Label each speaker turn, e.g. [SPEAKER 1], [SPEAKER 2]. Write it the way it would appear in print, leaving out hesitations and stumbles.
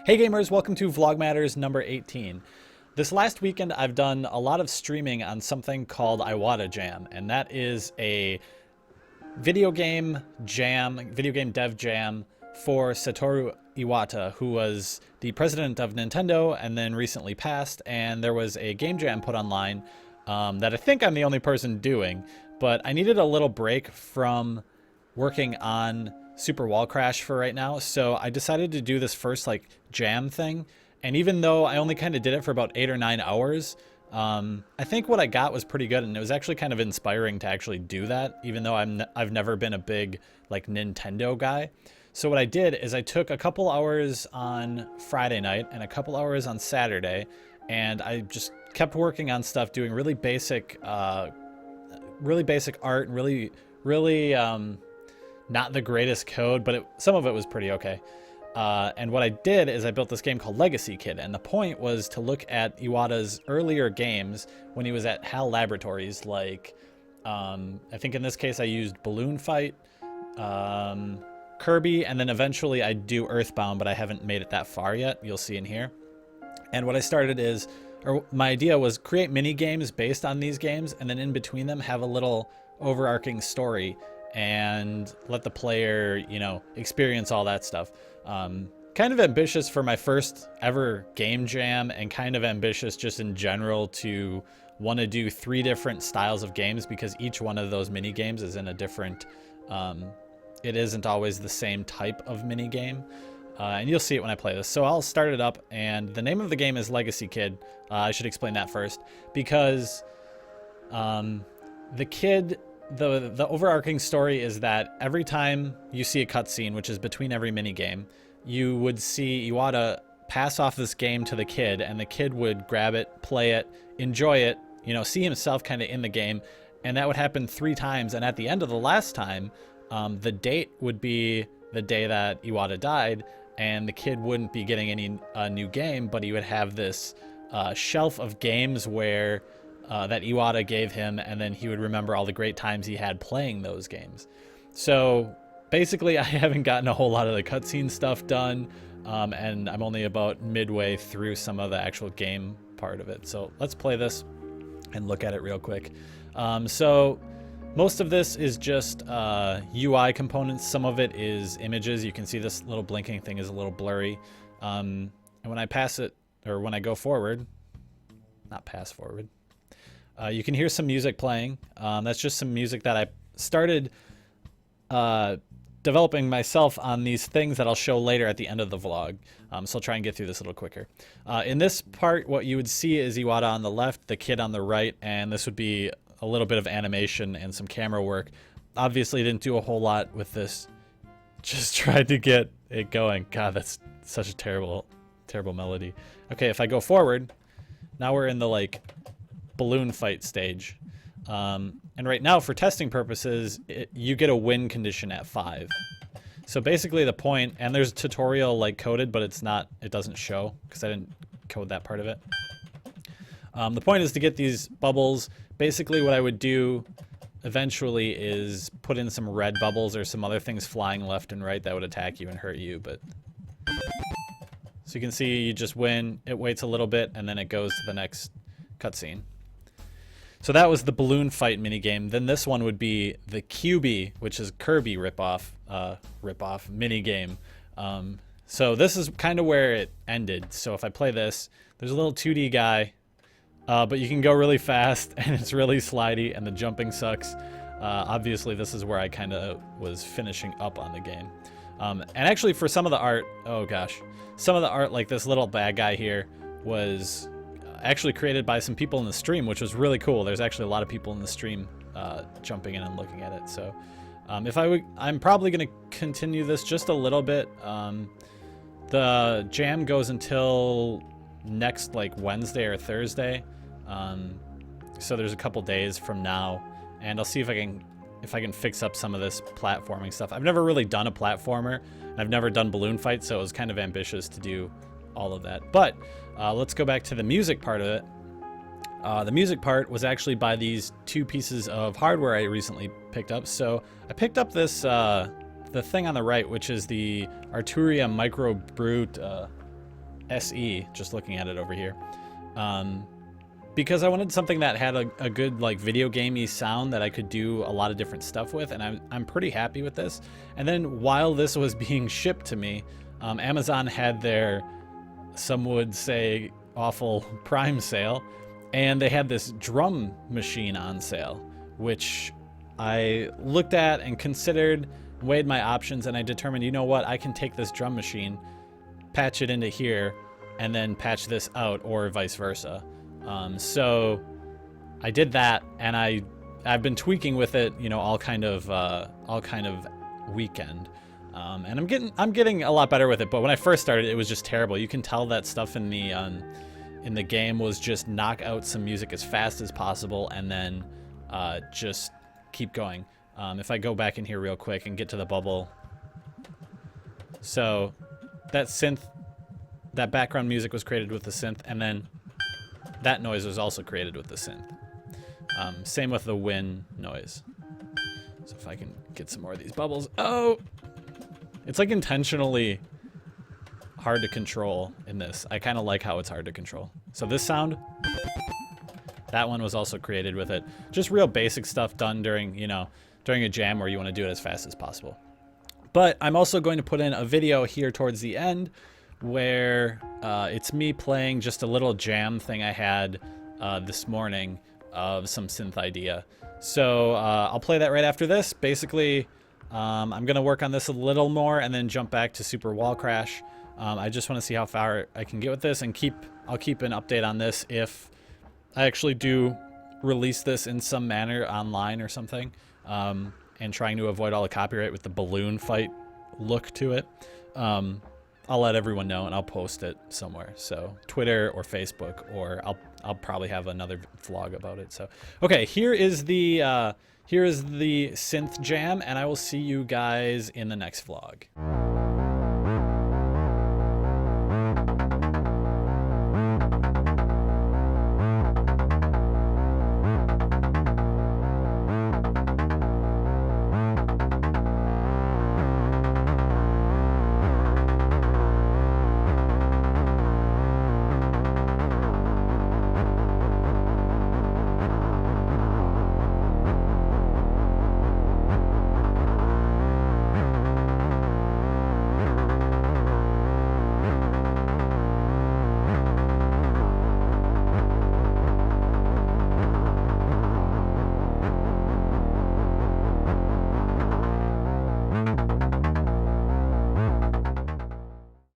[SPEAKER 1] Hey gamers, welcome to Vlog Matters number 18. This last weekend I've done a lot of streaming on something called Iwata Jam, and that is a video game dev jam for Satoru Iwata, who was the president of Nintendo and then recently passed, and there was a game jam put online that I think I'm the only person doing, but I needed a little break from working on Super Wall Crash for right now, so I decided to do this first like jam thing. And even though I only kind of did it for about 8 or 9 hours, I think what I got was pretty good, and it was actually kind of inspiring to actually do that, even though I've never been a big like Nintendo guy. So what I did is I took a couple hours on Friday night and a couple hours on Saturday, and I just kept working on stuff, doing really basic art and really not the greatest code, but some of it was pretty okay. And what I did is I built this game called Legacy Kid, and the point was to look at Iwata's earlier games when he was at HAL Laboratories, like I think in this case I used Balloon Fight, Kirby, and then eventually I'd do Earthbound, but I haven't made it that far yet. You'll see in here. And what I started is, or my idea was create mini games based on these games, and then in between them have a little overarching story and let the player, experience all that stuff. Kind of ambitious for my first ever game jam, and kind of ambitious just in general to want to do 3 different styles of games, because each one of those mini games is in a different, it isn't always the same type of mini game. And you'll see it when I play this. So I'll start it up, and the name of the game is Legacy Kid. I should explain that first, because the overarching story is that every time you see a cutscene, which is between every mini game, you would see Iwata pass off this game to the kid, and the kid would grab it, play it, enjoy it, see himself kind of in the game, and that would happen 3 times. And at the end of the last time, the date would be the day that Iwata died, and the kid wouldn't be getting any new game, but he would have this shelf of games where that Iwata gave him, and then he would remember all the great times he had playing those games. So basically I haven't gotten a whole lot of the cutscene stuff done, and I'm only about midway through some of the actual game part of it. So let's play this and look at it real quick. So most of this is just UI components. Some of it is images. You can see this little blinking thing is a little blurry. And when I pass it, or when I go forward, not pass forward, you can hear some music playing. That's just some music that I started developing myself on these things that I'll show later at the end of the vlog. So I'll try and get through this a little quicker. In this part, what you would see is Iwata on the left, the kid on the right, and this would be a little bit of animation and some camera work. Obviously didn't do a whole lot with this. Just tried to get it going. God, that's such a terrible melody. Okay, if I go forward, now we're in the like balloon fight stage. And right now, for testing purposes, you get a win condition at 5. So basically the point, and there's a tutorial like coded, but it doesn't show because I didn't code that part of it. The point is to get these bubbles. Basically what I would do eventually is put in some red bubbles or some other things flying left and right that would attack you and hurt you. But so you can see you just win, it waits a little bit, and then it goes to the next cutscene. So that was the balloon fight minigame. Then this one would be the QB, which is Kirby ripoff minigame. So this is kind of where it ended. So if I play this, there's a little 2D guy, but you can go really fast, and it's really slidey, and the jumping sucks. Obviously, this is where I kind of was finishing up on the game. And actually, for some of the art, oh gosh, some of the art, like this little bad guy here, was actually created by some people in the stream, which was really cool. There's actually a lot of people in the stream jumping in and looking at it. So I'm probably going to continue this just a little bit. The jam goes until next like Wednesday or Thursday. So there's a couple days from now, and I'll see if I can fix up some of this platforming stuff. I've never really done a platformer, and I've never done balloon fight, so it was kind of ambitious to do all of that. But let's go back to the music part of it. The music part was actually by these 2 pieces of hardware I recently picked up. So I picked up this the thing on the right, which is the Arturia Micro Brute SE, just looking at it over here. Because I wanted something that had a good like video gamey sound that I could do a lot of different stuff with, and I'm pretty happy with this. And then while this was being shipped to me, Amazon had their, some would say, awful Prime sale, and they had this drum machine on sale, which I looked at and considered, weighed my options, and I determined, you know what, I can take this drum machine, patch it into here, and then patch this out, or vice versa. So I did that, and I've been tweaking with it, you know, all kind of weekend. And I'm getting a lot better with it, but when I first started, it was just terrible. You can tell that stuff in the game was just knock out some music as fast as possible, and then just keep going. If I go back in here real quick and get to the bubble. So that synth, that background music was created with the synth, and then that noise was also created with the synth. Same with the wind noise. So if I can get some more of these bubbles. Oh! It's like intentionally hard to control in this. I kind of like how it's hard to control. So this sound, that one was also created with it. Just real basic stuff done during, you know, during a jam where you want to do it as fast as possible. But I'm also going to put in a video here towards the end where it's me playing just a little jam thing I had this morning of some synth idea. So I'll play that right after this. Basically, I'm going to work on this a little more and then jump back to Super Wall Crash. I just want to see how far I can get with this, and I'll keep an update on this if I actually do release this in some manner online or something, and trying to avoid all the copyright with the balloon fight look to it. I'll let everyone know, and I'll post it somewhere. So Twitter or Facebook, or I'll probably have another vlog about it. So okay, here is the synth jam, and I will see you guys in the next vlog.